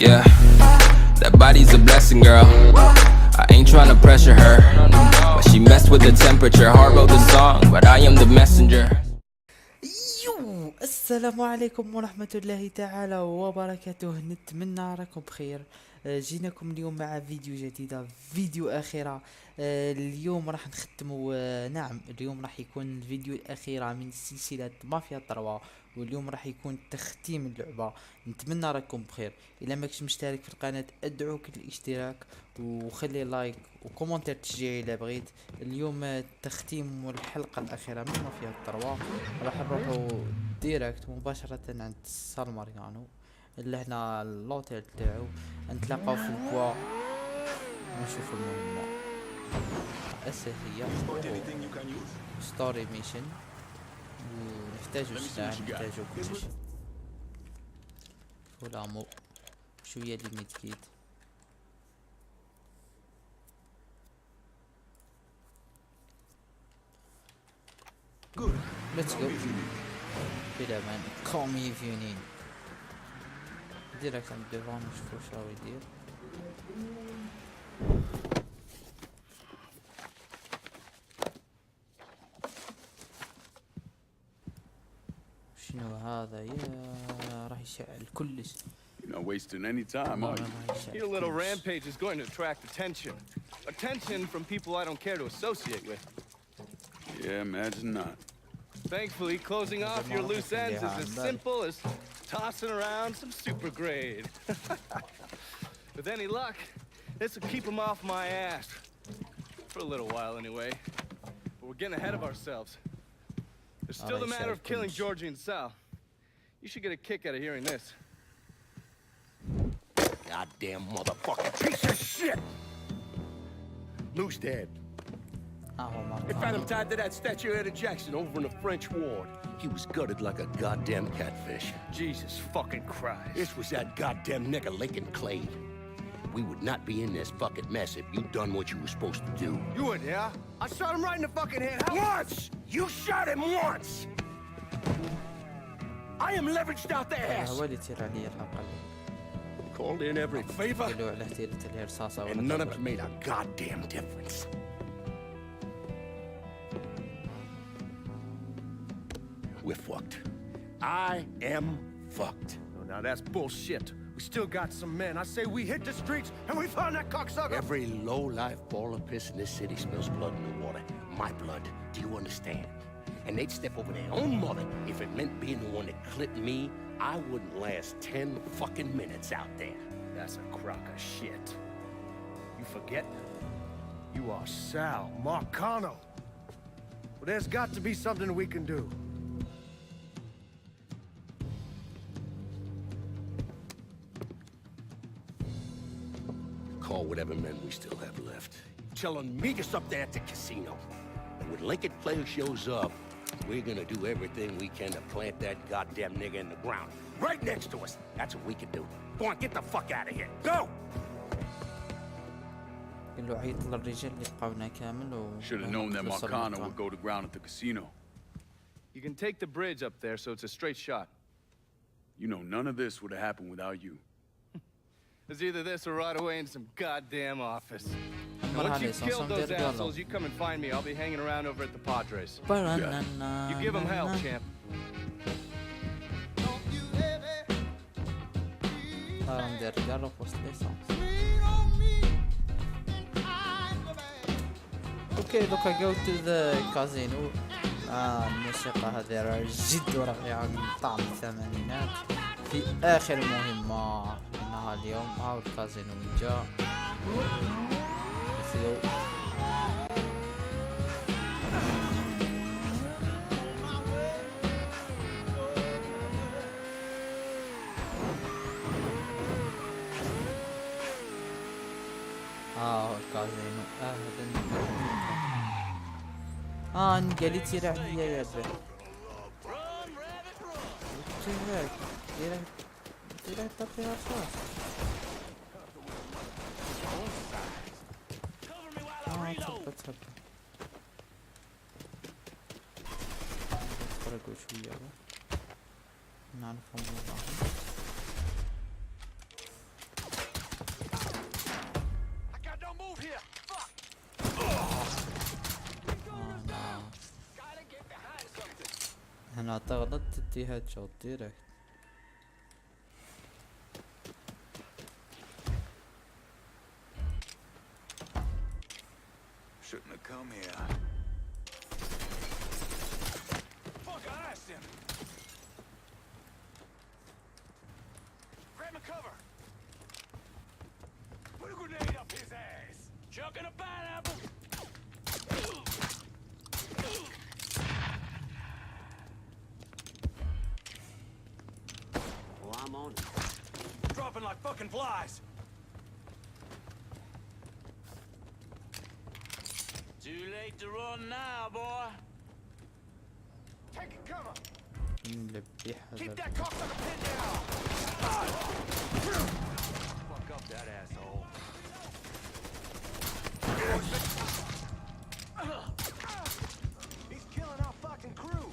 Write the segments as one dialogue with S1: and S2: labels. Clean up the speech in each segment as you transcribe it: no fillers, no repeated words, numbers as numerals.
S1: Yeah, that body's a blessing, girl. I ain't tryna pressure her, but she messed with the temperature. Hard wrote the song, but I am the messenger.
S2: يو السلام عليكم ورحمة الله تعالى وبركاته. نتمنى راكم بخير. جيناكم اليوم مع فيديو جديدة، فيديو أخيرة. اليوم راح نختموا، نعم اليوم راح يكون الفيديو الأخيرة من سلسلة مافيا 3، واليوم راح يكون تختيم اللعبة. نتمنى راكم بخير. إلا ماكش مشترك في القناة أدعوك للاشتراك وخلي لايك وكومنتير تشجيعي إلا بغيت. اليوم التختيم والحلقة الأخيرة من مافيا 3. راح نروحوا ديريكت مباشرة عند سال ماركانو اللي هنا اللوتيل تاعو، نتلاقاو في البوا ونشوفوا المهمة الأساسية ستوري ميشن، ونحتاجو سلاح، نحتاجو كلشي، فولامو شوية ليميت كيت. Let's go. بلا مان call me if you need. ديريكت عند ديفان نشوفو واش راهو يدير. شنو هذا؟ يا راح يشعل كلش.
S3: You're not wasting any time, are you?
S4: Your little rampage is going to attract attention. Attention from people I don't care to associate with.
S3: Yeah, imagine not.
S4: Thankfully, closing off your loose ends is as simple as tossing around some super grade. With any luck, this will keep them off my ass. For a little while, anyway. But we're getting ahead of ourselves. There's still the matter of killing Georgie and Sal. You should get a kick out of hearing this.
S5: Goddamn motherfucking piece of shit! Lou's dead. They found him tied to that statue of Jackson over in the French ward. He was gutted like a goddamn catfish.
S4: Jesus fucking Christ.
S5: This was that goddamn nigger Lincoln Clay. We would not be in this fucking mess if you'd done what you were supposed to do.
S4: You would, yeah? I shot him right in the fucking head.
S5: Once! You shot him once! I am leveraged out the ass. Called in every favor, and none of it made a goddamn difference. We're fucked. I am fucked.
S4: Oh, now that's bullshit. We still got some men. I say we hit the streets and we find that cocksucker.
S5: Every low-life ball of piss in this city smells blood in the water. My blood. Do you understand? And they'd step over their own mother if it meant being the one that clipped me. I wouldn't last 10 fucking minutes out there.
S4: That's a crock of shit. You forget? You are Sal Marcano. Well, there's got to be something we can do.
S5: Call whatever men we still have left. Tell them meet us up there at the casino. And when Lincoln Player shows up, we're gonna do everything we can to plant that goddamn nigga in the ground. Right next to us. That's what we can do. Go on, get the fuck out of here. Go!
S3: Should have known that Mercano would go to ground at the casino.
S4: You can take the bridge up there, so it's a straight shot.
S3: You know, none of this would have happened without you.
S4: It's either this or right away in some goddamn office. Once you kill those assholes, you come and find me. I'll be hanging around over at the Padres. You give them hell, champ.
S2: اوكي دوكا جو تو ذا كازينو. الموسيقى هذه جد رائعة من طعم الثمانينات. في آخر مهمة لنا اليوم هاو الكازينو جاء. الكازينو أهلا. نقالي تير عليا يا بي. تير تعطي رصاص. تفضل نتفرقوا شوية نعرفهم بعض. انا غلطت تدي هيد شوت ديركت.
S6: Shouldn't have come here. Fuck, I asked him. Grab my cover. Put a grenade up his ass. Chucking a pineapple.
S5: Well, I'm on.
S6: Dropping like fucking flies.
S5: Too late to run now, boy.
S6: Taking cover.
S2: نلبي
S6: Keep
S2: حذر.
S6: that cocksucker pinned down. Fuck up that asshole. He's killing our fucking crew.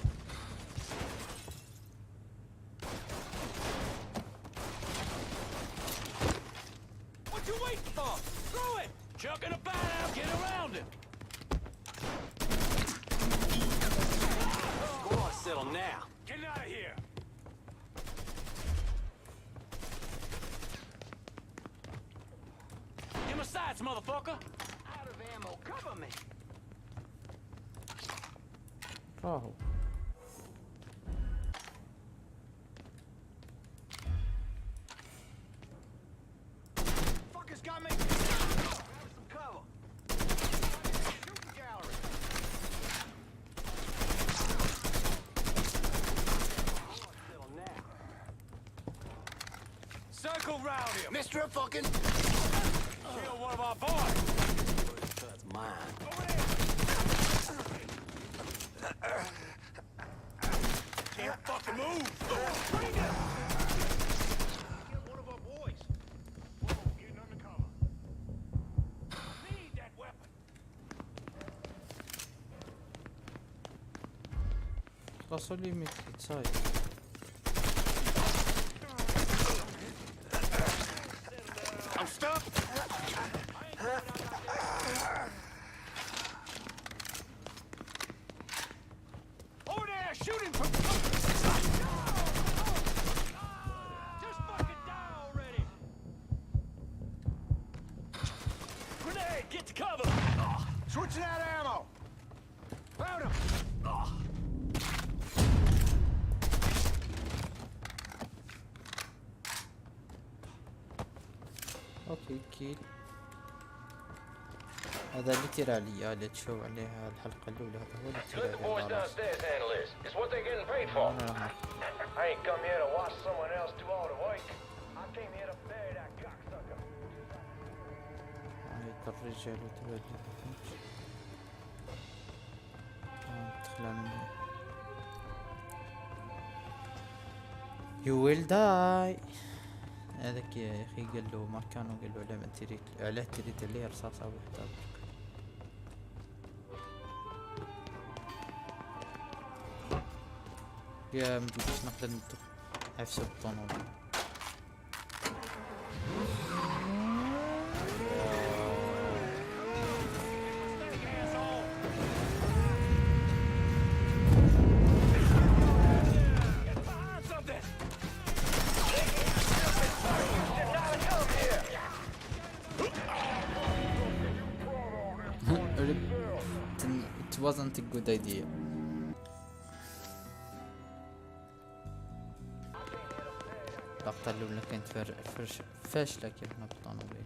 S6: What you waiting for? Throw it!
S5: Chucking a pineapple. Get around him. Go on, settle now.
S6: Get out of here.
S5: Give my sights, motherfucker.
S6: Out of ammo. Cover me.
S2: راهو.
S6: Fuckers got me. Grab some cover. Shooting gallery.
S5: Settle now.
S6: Circle round him.
S5: Mr. Fucking.
S6: Kill one of our boys.
S5: That's mine.
S6: Over there. Can't fucking move. Bring him. Kill one of our boys. Whoa, getting undercover. Need that weapon.
S2: خلاص اللي متسايد.
S6: I'm stuck. Over there, shooting from. Just fucking die already. Grenade, get to cover. Switching out ammo. Found him.
S2: اوكي كيل. هذا اللي تير عليا اللي تشوف عليها الحلقة الأولى، هذا هو اللي
S7: Let
S2: تير
S7: the boys
S2: عليها.
S7: downstairs handle this. It's what they're getting paid for. I ain't come here to watch someone else do all the work. I came here to bury that cocksucker.
S2: هاي الرجال وتولي تخلى مني. You will die. هذاك يا اخي قال له مركانو، قال له علاه تريد، علاه تريد عليه رصاصة وحدة. يا مدوش نقدر ندخل عفسة الطنوبة. It wasn't a good idea. اللقطة الأولى كانت فاشلة كيف ما بالطنوبيل.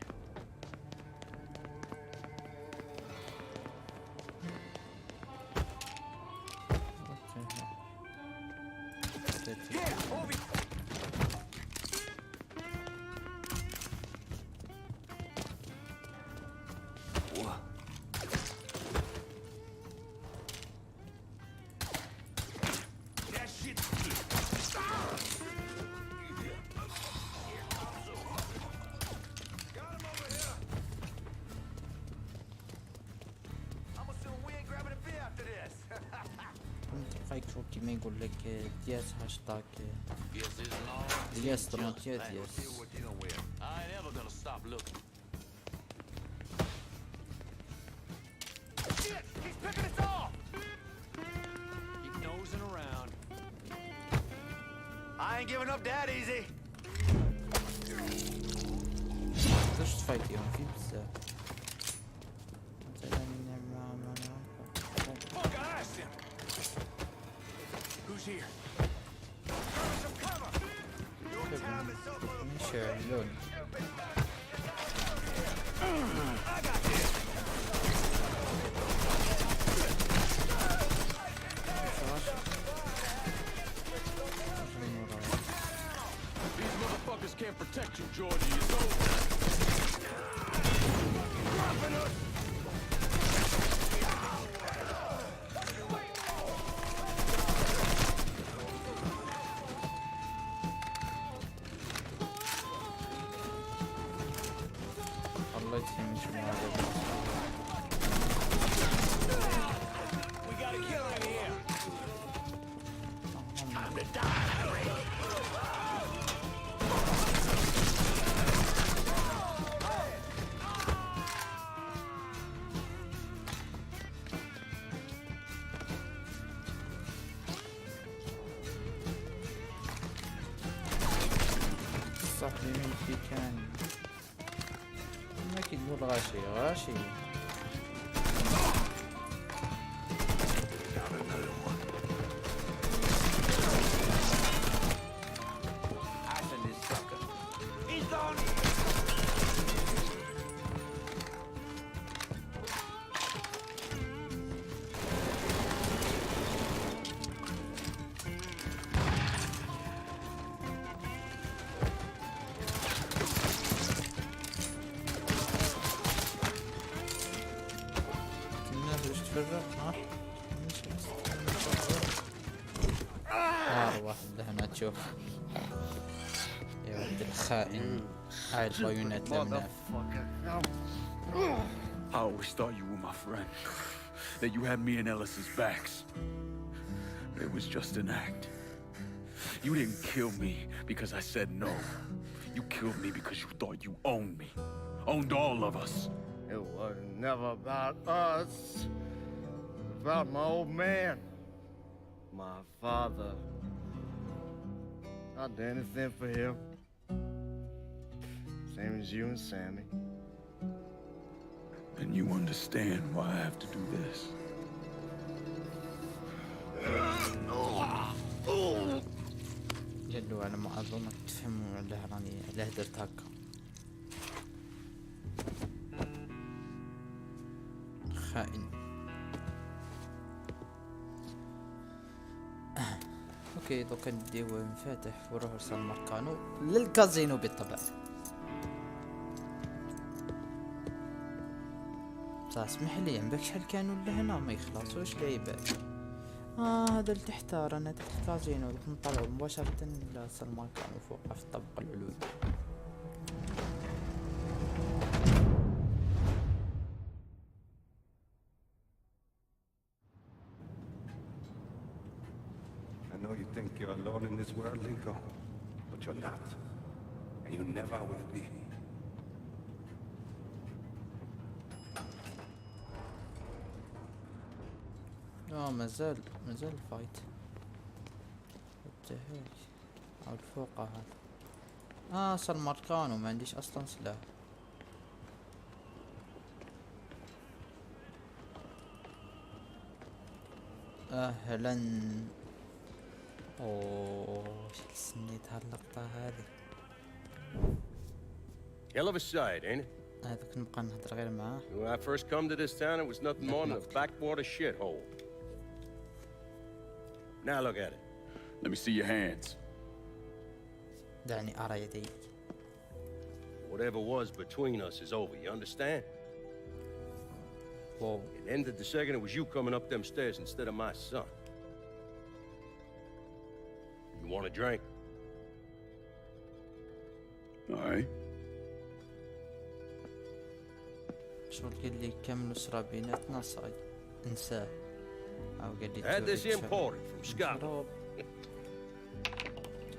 S2: هايك شو كيما يقول لك دياس هاشتاج دياس طرونتيا دياس.
S5: I ain't ever gonna stop looking.
S6: Shit! He's picking us off!
S5: Keep nosing around.
S6: I ain't giving up that easy.
S2: تقدرش تفايتيهم فيه بزاف. مثلا
S6: Fuck, I asked him. Who's here? Some cover. Your time is up, motherfucker.
S2: مش لون.
S6: I got this.
S3: These motherfuckers can't protect you, Georgie. It's over.
S6: Dropping us.
S2: الله يتفهم شو هذا.
S6: We got a killer in here. Time to die.
S2: صح يمين في كان ما اكيد هو غاشي غاشي.
S6: He's on.
S2: الناس وش تفرق ها؟ واحد هنا تشوف يا ولد الخائن هاي العيونات لمناف.
S3: I always thought you were my friend. That you had me and Ellis's backs. It was just an act. You didn't kill me because I said no. You killed me because you thought you owned me. Owned all of us.
S6: It was never about us. It was about my old man. My father. I'd do anything for him. Same as you and Sammy.
S3: And you understand why I have to do this.
S2: جدوا على ما أظن تفهموا على راني على هدرت هكا. خائن. اوكي دوكا نديو مفاتح وروح ارسل مركانو للكازينو بالطبع. بصح اسمح لي عندك شحال كانوا لهنا ما يخلصوش لعيبات. هذا اللي تحتار انا تحت كازينو دوك نطلعو مباشرة لسال ماركانو فوق في الطبقة العلوية.
S8: I know you think you're alone in this world, Linko, but you're not. And you never will be.
S2: مازال الفايت. التهيك او الفوق هذا. صار مركانو ما عنديش اصلا سلاح. اهلا. اوه شو سنيت هاللقطة هذه.
S5: Hell of a sight, ain't it?
S2: هذاك نبقى نهضر غير معاه.
S5: When I first come to this town, it was nothing more than a backwater shithole. Now look at it.
S3: Let me see your hands.
S2: دعني أرى يديك.
S5: Whatever was between us is over, you understand?
S2: واو.
S5: It ended the second it was you coming up them stairs instead of my son. You want a drink?
S3: All right.
S2: شو قال لي كملوا سرا بيناتنا صاي انساه. أو قال لي
S5: Had this imported from Scotland.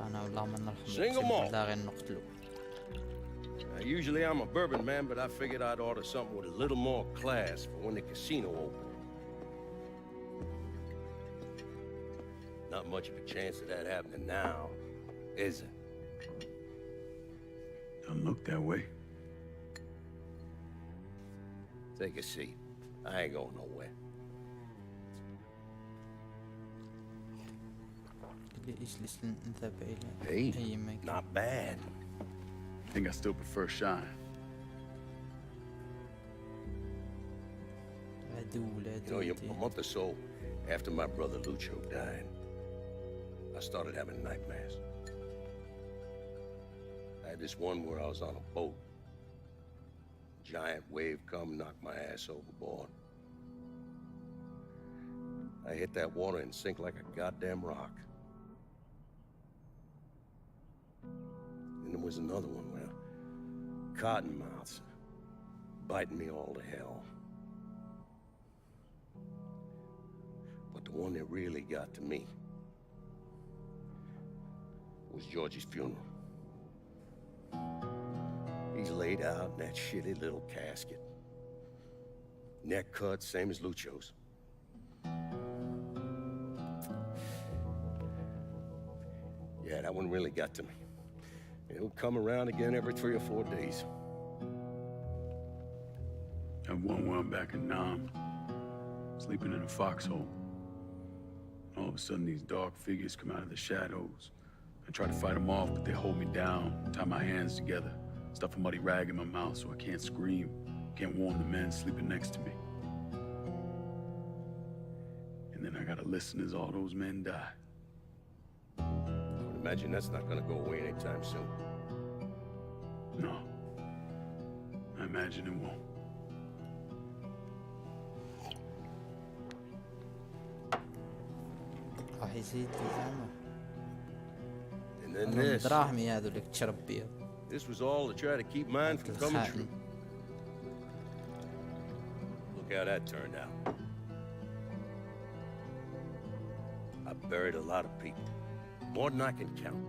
S2: أنا والله ما نرحم.
S5: Single malt.
S2: لا غير نقتلو.
S5: Usually I'm a bourbon man, but I figured I'd order something with a little more class for when the casino opened. Not much of a chance of that happening now. Is it?
S3: Don't look that way.
S5: Take a seat. I ain't going nowhere.
S2: اللي يجلس نتابع إلى
S5: Hey,
S2: أي مكان.
S5: not bad.
S3: I think I still prefer Shine.
S2: عدو لا
S5: You know, a
S2: عدو.
S5: month or so after my brother Lucho died, I started having nightmares. I had this one where I was on a boat. Giant wave come, knock my ass overboard. I hit that water and sink like a goddamn rock. And there was another one where cottonmouths biting me all to hell. But the one that really got to me was Georgie's funeral. He's laid out in that shitty little casket. Neck cut, same as Lucho's. Yeah, that one really got to me. It would come around again every 3 or 4 days.
S3: That one where I'm back in Nam, sleeping in a foxhole. All of a sudden, these dark figures come out of the shadows. I try to fight them off, but they hold me down, tie my hands together, stuff a muddy rag in my mouth so I can't scream, can't warn the men sleeping next to me. And then I gotta listen as all those men die.
S5: I would imagine that's not gonna go away anytime soon.
S3: No. I imagine it won't.
S2: راح يزيد زعما.
S5: And then this.
S2: دراهمي هذو اللي تشرب بيض.
S5: This was all to try to keep mine from coming true.
S2: الخائن.
S5: Look how that turned out. I buried a lot of people. More than I can count.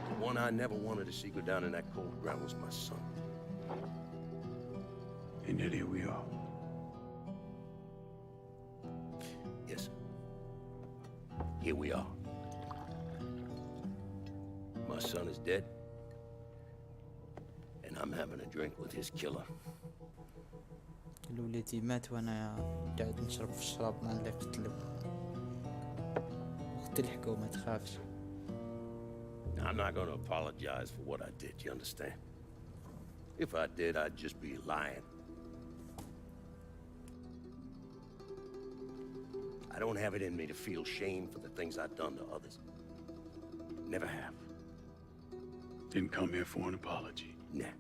S5: The one I never wanted to see go down in that cold ground was my son.
S3: And yet here we are.
S5: Yes, sir. Here we are. My son is dead. And I'm having a drink with his killer.
S2: ولدي مات وانا قاعد نشرب في الشراب مع اللي قتلو. وتلحقوا ما تخافش.
S5: Now, I'm not gonna apologize for what I did, you understand? If I did, I'd just be lying. I don't have it in me to feel shame for the things I've done to others. Never have.
S3: Didn't come here for an apology.
S5: Nah.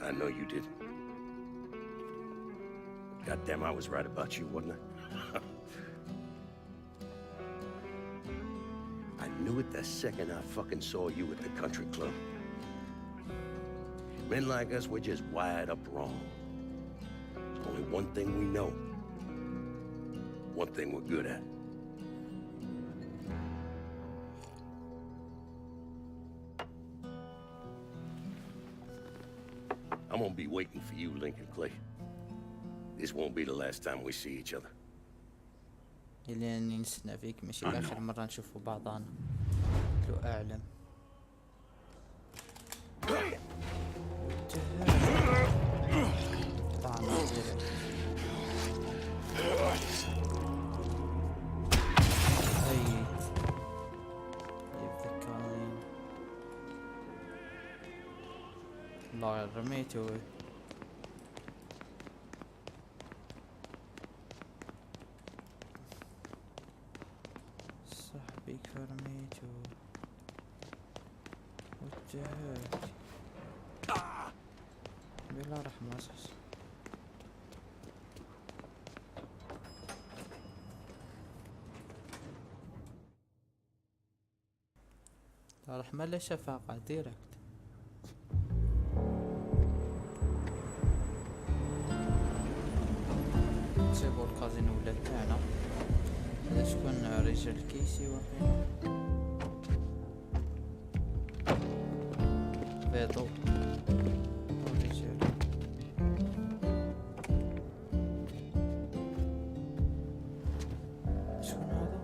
S5: I know you didn't. Goddamn, I was right about you, wasn't I? I knew it the second I fucking saw you at the country club. Men like us, we're just wired up wrong. There's only one thing we know. One thing we're good at. I'm gonna be waiting for you, Lincoln Clay. This won't be the last time we see each other.
S2: إلى أني نستنى فيك ماشي آخر مرة نشوفوا بعضنا. لو أعلم. طعنا زين. أيد. يتذكرين. الله رميته. صاحبي كرميته. وجهك. بلا رحمة أساس. لا رحمة لا شفاقة ديركت. جابوا الكازينو ولا تاعنا. هذا شكون رجال كيسي وفين بيضو ورجال شكون هذا؟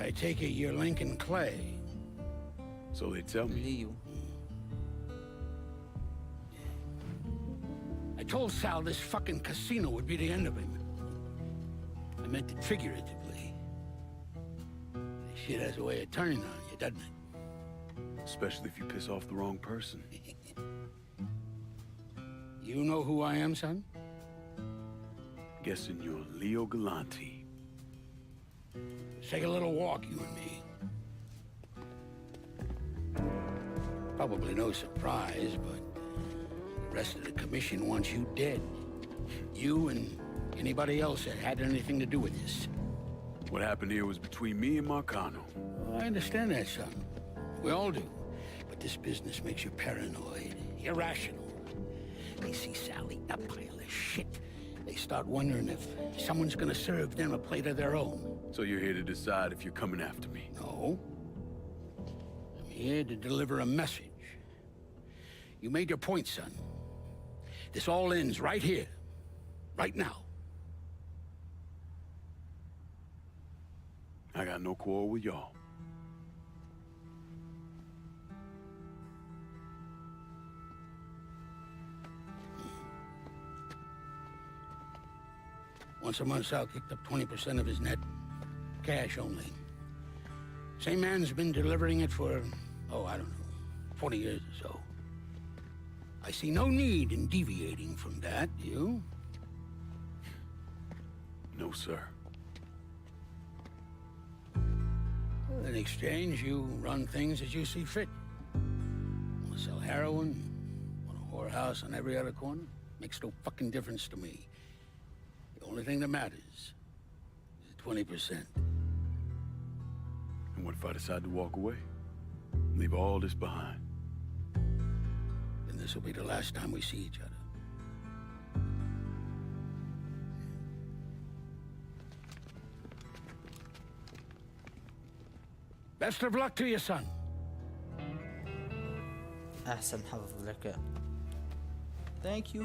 S5: I take it you're Lincoln Clay.
S3: So they tell me.
S2: ليو.
S5: I told Sal this fucking casino would be the end of him. I meant it figuratively. This shit has a way of turning on you, doesn't it?
S3: Especially if you piss off the wrong person.
S5: You know who I am, son?
S3: Guessing you're Leo Galante.
S5: Let's take a little walk, you and me. Probably no surprise, but the rest of the commission wants you dead. You and anybody else that had anything to do with this.
S3: What happened here was between me and Marcano.
S5: Well, I understand that, son. We all do. But this business makes you paranoid, irrational. They see Sally, a pile of shit. They start wondering if someone's gonna serve them a plate of their own.
S3: So you're here to decide if you're coming after me?
S5: No. I'm here to deliver a message. You made your point, son. This all ends right here. Right now.
S3: I got no quarrel with y'all.
S5: Once a month, Sal kicked up 20% of his net. Cash only. Same man's been delivering it for, I don't know, 40 years or so. I see no need in deviating from that, do you?
S3: No, sir.
S5: In exchange, you run things as you see fit. Want to sell heroin? Want a whorehouse on every other corner? Makes no fucking difference to me. The only thing that matters is 20%.
S3: And what if I decide to walk away? Leave all this behind?
S5: Then this will be the last time we see each other. Best of luck to you, son.
S2: أحسن حظ لك. Thank you.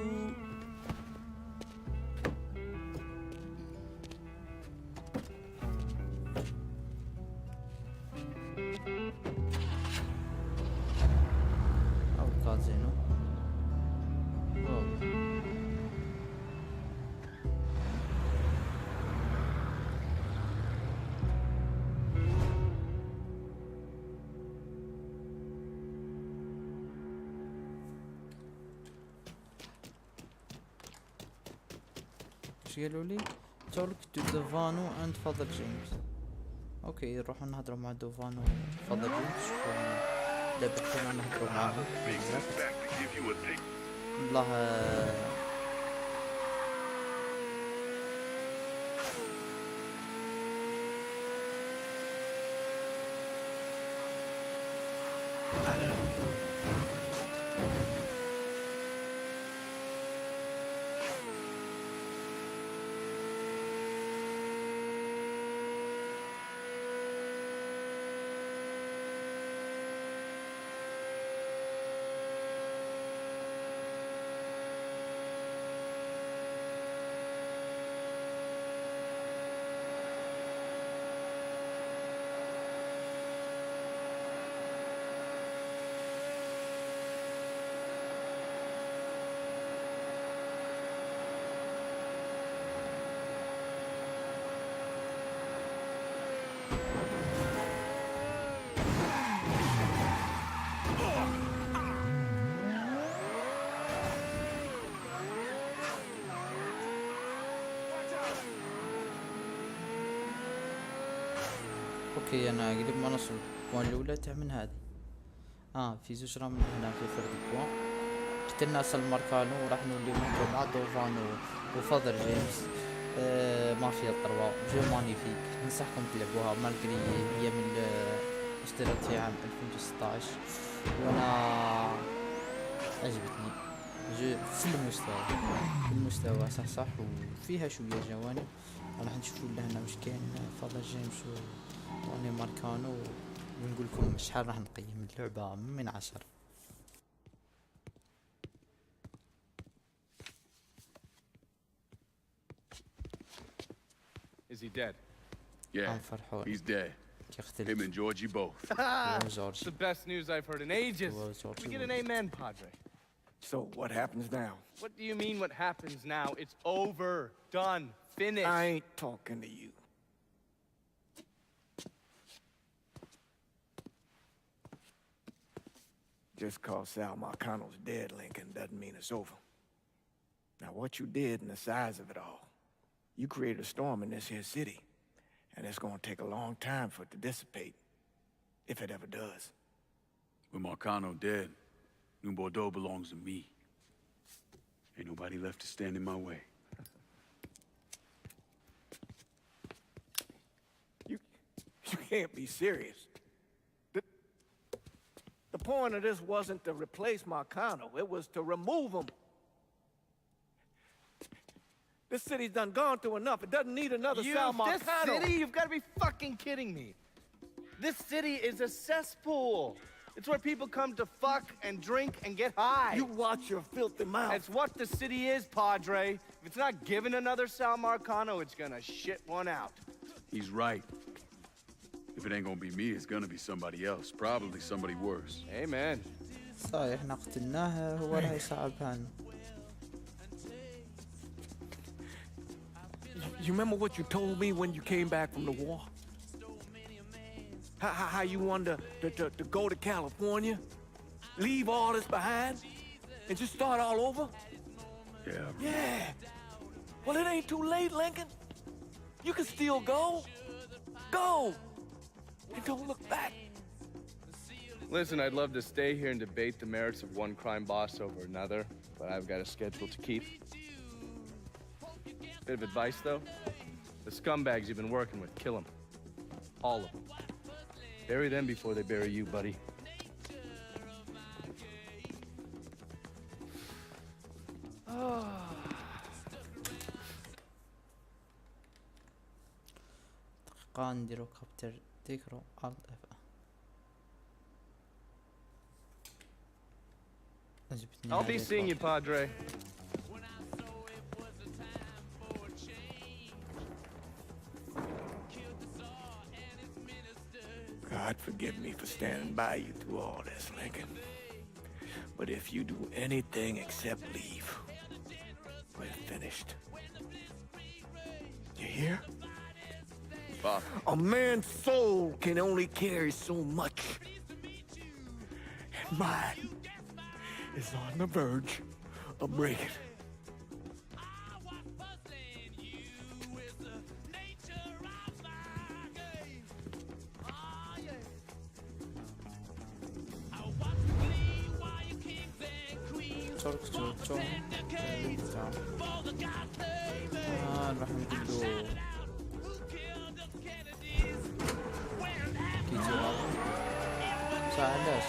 S2: أو كازينو. ايش قالوا لي؟ talk to ديفانو and فضل جيمس. اوكي نروحوا نهضروا مع ديفانو وفضل جيمس شوفوا لعبتهم نهضروا معاهم. والله اوكي انا قريب ما نوصل الكوان الاولى تاع من هذه. في زوج من هنا في فرد الكوان. قتلنا سال ماركانو وراح نولي نهضروا مع دوفانو وفضل جيمس. مافيا الطروا جو مانيفيك ننصحكم تلعبوها مالغري هي من اشتريتها عام 2016 وانا عجبتني جو في المستوى صح وفيها شويه جوانب. راح نشوفوا لهنا واش كاين فضل جيمس واني مركانو ونقول لكم شحال راح نقيم اللعبه من 10.
S3: Is he dead? Yeah, he's dead.
S2: كيقتل
S3: Him and Georgie both.
S4: It's
S2: جورجي.
S4: the best news I've heard in ages.
S2: Well, it's
S4: Can we get an amen, Padre?
S6: So what happens now?
S4: What do you mean what happens now? It's over. Done. Finished.
S6: I ain't talking to you. Just cause Sal Marcano's dead, Lincoln, doesn't mean it's over. Now, what you did and the size of it all, you created a storm in this here city, and it's gonna take a long time for it to dissipate, if it ever does.
S3: With Marcano dead, New Bordeaux belongs to me. Ain't nobody left to stand in my way.
S6: You can't be serious. The point of this wasn't to replace Marcano, it was to remove him. This city's done gone through enough. It doesn't need another Sal Marcano.
S4: This city? You've got to be fucking kidding me. This city is a cesspool. It's where people come to fuck and drink and get high.
S6: You watch your filthy mouth.
S4: It's what the city is, Padre. If it's not giving another Sal Marcano, it's gonna shit one out.
S3: He's right. If it ain't gonna be me, it's gonna be somebody else. Probably somebody worse.
S4: Amen.
S2: صحيح احنا قتلناه هو راح يصعبها لنا.
S6: You remember what you told me when you came back from the war? How you wanted to go to California, leave all this behind, and just start all over?
S3: Yeah.
S6: Yeah. Well, it ain't too late, Lincoln. You can still go. Go. And don't look back.
S4: Listen, I'd love to stay here and debate the merits of one crime boss over another, but I've got a schedule to keep. Bit of advice, though. The scumbags you've been working with, kill them. All of them. Bury them before they bury you, buddy.
S2: دقيقة نديرو كابتر تيكرو الت اف.
S4: I'll be seeing you, Padre.
S6: God forgive me for standing by you through all this, Lincoln. But if you do anything except leave, we're finished. You hear?
S3: Bob.
S6: A man's soul can only carry so much. And mine is on the verge of breaking.
S2: راح نقولو كيجي غابو صح علاش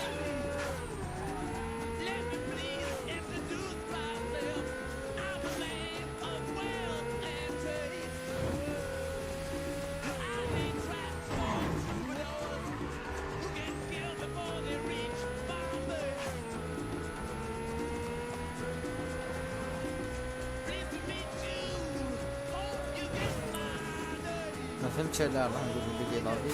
S2: ما فهمتش على راح نقول اللي لابي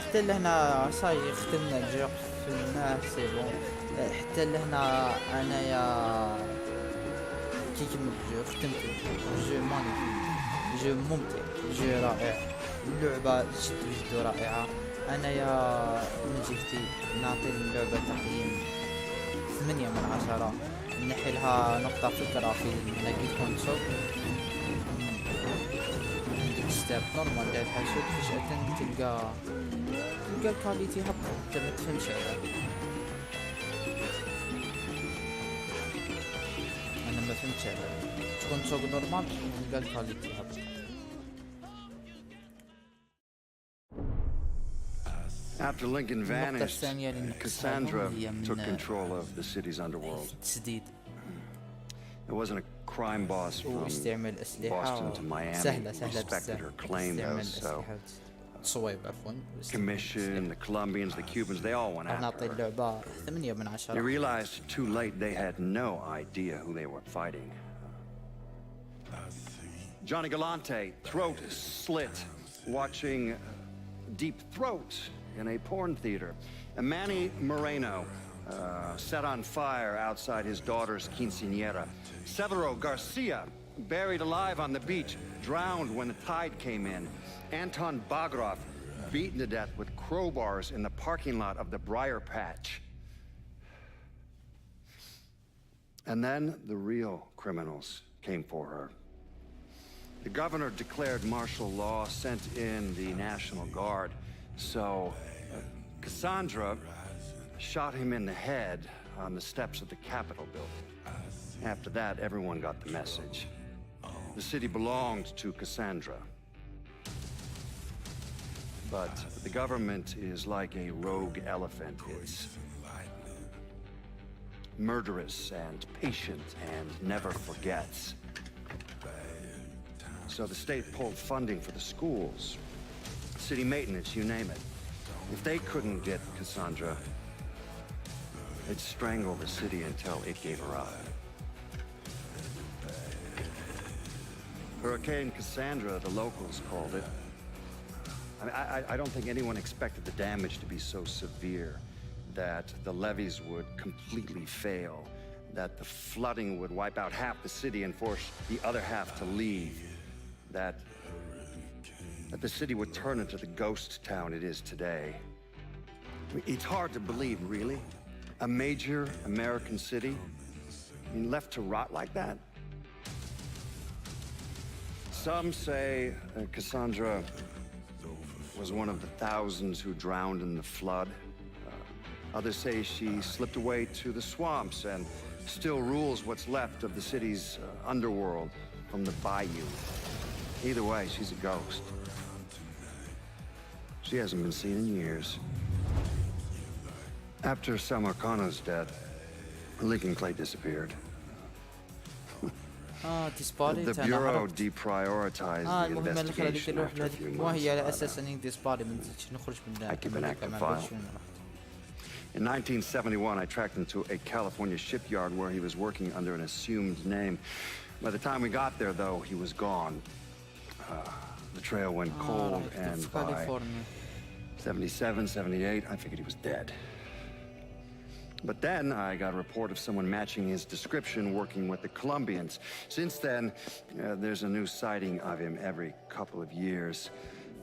S2: حتى لهنا صاي ختمنا الجو قفلناه سي بون حتى لهنا انايا كي كمل الجو ختمته جو ماني جو ممتع جو رائع اللعبة جد رائعة انايا من جهتي نعطي اللعبة تقييم 8/10 نحي لها نقطة فكرة في لقيت كونسول عندك ستاب نورمال ديال الحاسوب فجأة تلقى الكاليتي هبط انت ما تفهمش علاه انا ما فهمتش علاه تكون سوق نورمال تلقى الكاليتي هبط.
S9: After Lincoln vanished, Cassandra took control of the city's underworld.
S2: تسديد
S9: It wasn't a crime boss from
S2: واستعمال أسلحة
S9: Boston to Miami
S2: سهلة
S9: who respected her claim, though, so
S2: صويب عفوا
S9: Commission, the Colombians, the Cubans, they all went after
S2: نعطي
S9: her.
S2: اللعبة 8/10.
S9: They realized too late they had no idea who they were fighting. Johnny Galante, throat slit, watching Deep Throat in a porn theater. And Manny Moreno, set on fire outside his daughter's quinceañera. Severo Garcia, buried alive on the beach, drowned when the tide came in. Anton Bagrov, beaten to death with crowbars in the parking lot of the Briar Patch. And then the real criminals came for her. The governor declared martial law, sent in the National Guard. So Cassandra shot him in the head on the steps of the Capitol building. After that, everyone got the message. The city belonged to Cassandra. But the government is like a rogue elephant. It's murderous and patient and never forgets. So the state pulled funding for the schools, city maintenance, you name it. If they couldn't get Cassandra, they'd strangle the city until it gave her up. Hurricane Cassandra, the locals called it. I mean, I don't think anyone expected the damage to be so severe that the levees would completely fail, that the flooding would wipe out half the city and force the other half to leave, that the city would turn into the ghost town it is today. I mean, it's hard to believe, really. A major American city, I mean, left to rot like that? Some say Cassandra was one of the thousands who drowned in the flood. Others say she slipped away to the swamps and still rules what's left of the city's underworld from the bayou. Either way, she's a ghost. She hasn't been seen in years. After Sal Marcano's death, Lincoln Clay disappeared.
S2: ديسباري
S9: The Bureau deprioritized the investigation after a few months.
S2: وهي على اساس اني ديسباري ما نزيدش نخرج من
S9: I keep an active file. In 1971, I tracked him to a California shipyard where he was working under an assumed name. By the time we got there, though, he was gone. The trail went cold, and by 77, 78, I figured he was dead. But then I got a report of someone matching his description working with the Colombians. Since then, there's a new sighting of him every couple of years.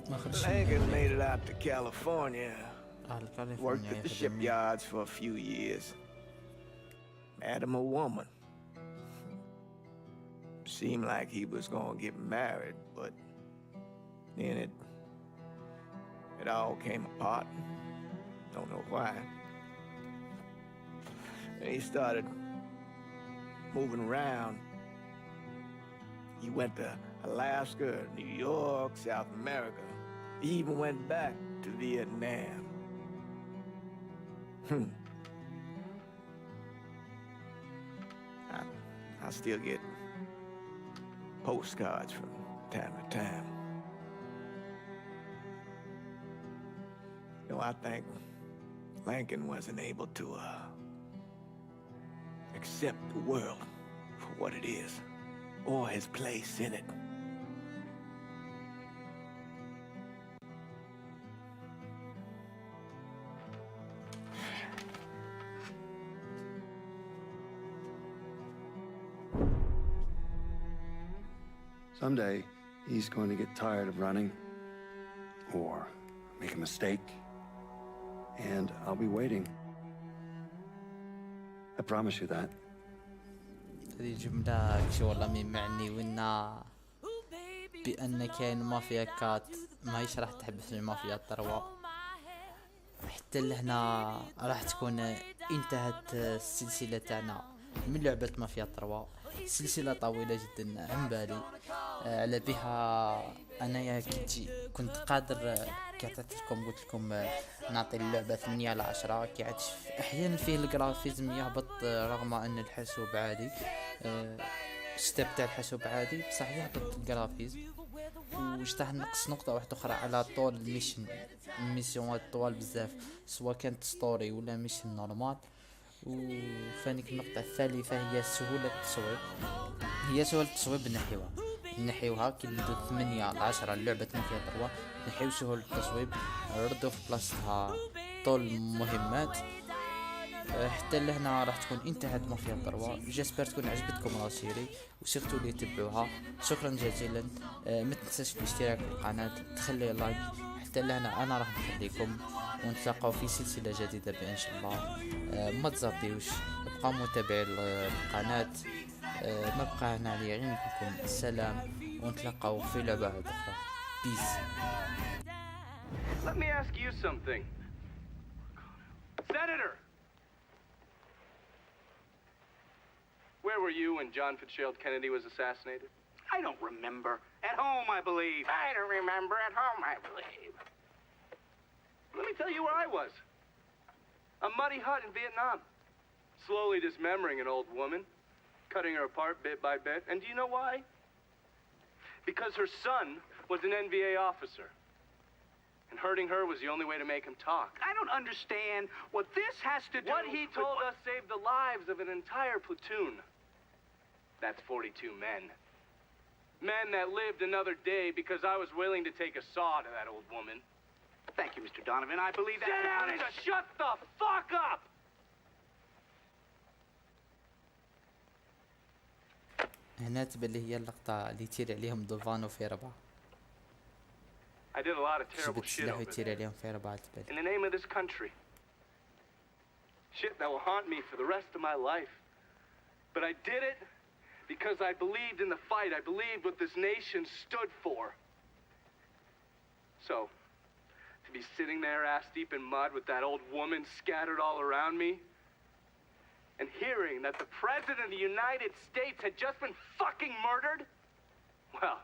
S6: Lincoln made it out to California. Worked at the shipyards for a few years. Met him a woman. Seemed like he was gonna get married, but then it all came apart. Don't know why. And he started moving around. He went to Alaska, New York, South America. He even went back to Vietnam. I still get postcards from time to time. You know, I think Lincoln wasn't able to accept the world for what it is, or his place in it.
S9: Someday, he's going to get tired of running, or make a mistake, and I'll be waiting. I promise you that.
S2: هذه جملة والله مين معني وإنها بأن كاين مافيا كات ما هيش راح تحبس المافيا الثروة حتى لهنا راح تكون انتهت السلسلة تاعنا من لعبة مافيا الثروة. سلسلة طويلة جدا عن بالي على بها أنا كنت قادر كعطيت لكم قلت لكم نعطي اللعبة 8 على 10 كيعادش أحيانا فيه الجرافيزم يهبط رغم أن الحاسوب عادي الشتا بتاع الحاسوب عادي بصح يهبط الجرافيزم وجتاه نقص نقطة واحدة أخرى على طول الميسيون طوال بزاف سواء كانت ستوري ولا ميشن نورمال. وفانيك النقطة الثالثة هي سهولة التصويب. هي سهولة التصويب نحيوها نحيوها كي نبدو 8 ل 10 لعبة مافيا 3 نحيو سهول التصويب ردوا في بلاصتها طول المهمات. حتى لهنا راح تكون انتهت مافيا 3. جاسبر تكون عجبتكم راسيري وسيرتو اللي تبعوها. شكرا جزيلا. ما تنساش الاشتراك في القناة، تخلي لايك. حتى لهنا انا راح نخليكم ونتلاقاو في سلسلة جديدة بإن شاء الله. ما تزابيوش، ابقاو متابعين القناة. ما بقى هنا علي غير نقولكم السلام ونتلاقاو في لعبة أخرى. بيس.
S4: Let me ask you something. Senator! Where were you when John Fitzgerald Kennedy was assassinated?
S5: I don't remember. At home, I believe. I don't remember. At home, I believe.
S4: Let me tell you where I was. A muddy hut in Vietnam. Slowly dismembering an old woman, cutting her apart bit by bit. And do you know why? Because her son was an NVA officer. And hurting her was the only way to make him talk.
S5: I don't understand what this has to do
S4: What he told us saved the lives of an entire platoon. That's 42 men. Men that lived another day because I was willing to take a saw to that old woman.
S5: Thank you, Mr. Donovan. I believe that.
S4: Sit down and shut the fuck up!
S2: هنا تبان لي هي اللقطة اللي يطير عليهم دوفانو في 4.
S4: I did a lot of terrible
S2: جبت
S4: shit
S2: السلاح
S4: over
S2: ويطير
S4: there.
S2: عليهم في 4 تبان.
S4: In the name of this country. Shit that will haunt me for the rest of my life. But I did it because I believed in the fight. I believed what this nation stood for. So, to be sitting there ass deep in mud with that old woman scattered all around me, and hearing that the President of the United States had just been fucking murdered, well,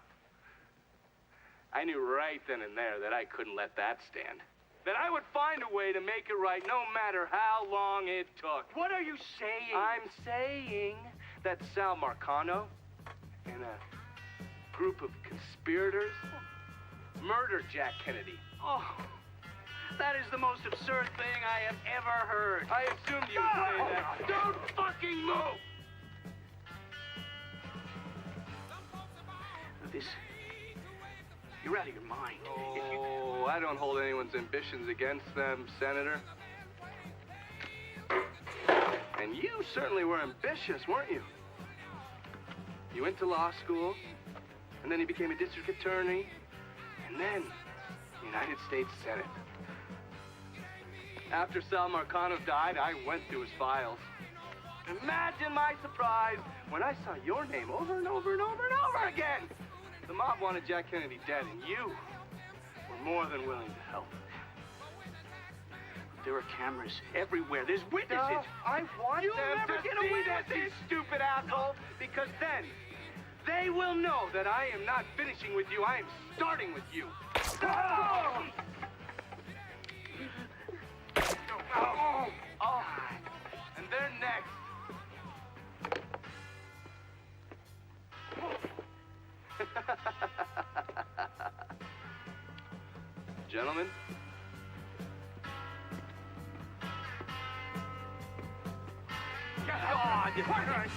S4: I knew right then and there that I couldn't let that stand. That I would find a way to make it right no matter how long it took.
S5: What are you saying?
S4: I'm saying that Sal Marcano and a group of conspirators murdered Jack Kennedy.
S5: Oh, that is the most absurd thing I have ever heard.
S4: I assumed you would say that. Don't fucking move!
S5: This... You're out of your mind.
S4: Oh, I don't hold anyone's ambitions against them, Senator. And you certainly were ambitious, weren't you? You went to law school, and then you became a district attorney, and then United States Senate. After Sal Marcano died, I went through his files. Imagine my surprise when I saw your name over and over and over and over again. The mob wanted Jack Kennedy dead, and you were more than willing to help.
S5: There are cameras everywhere. There's witnesses.
S4: No, I want
S5: You'll
S4: them
S5: never
S4: to
S5: get
S4: see
S5: away
S4: this,
S5: with
S4: you
S5: this.
S4: stupid asshole, because then they will know that I am not finishing with you. I am starting with you. Oh! Oh! Oh! And they're next. Gentlemen.
S5: God!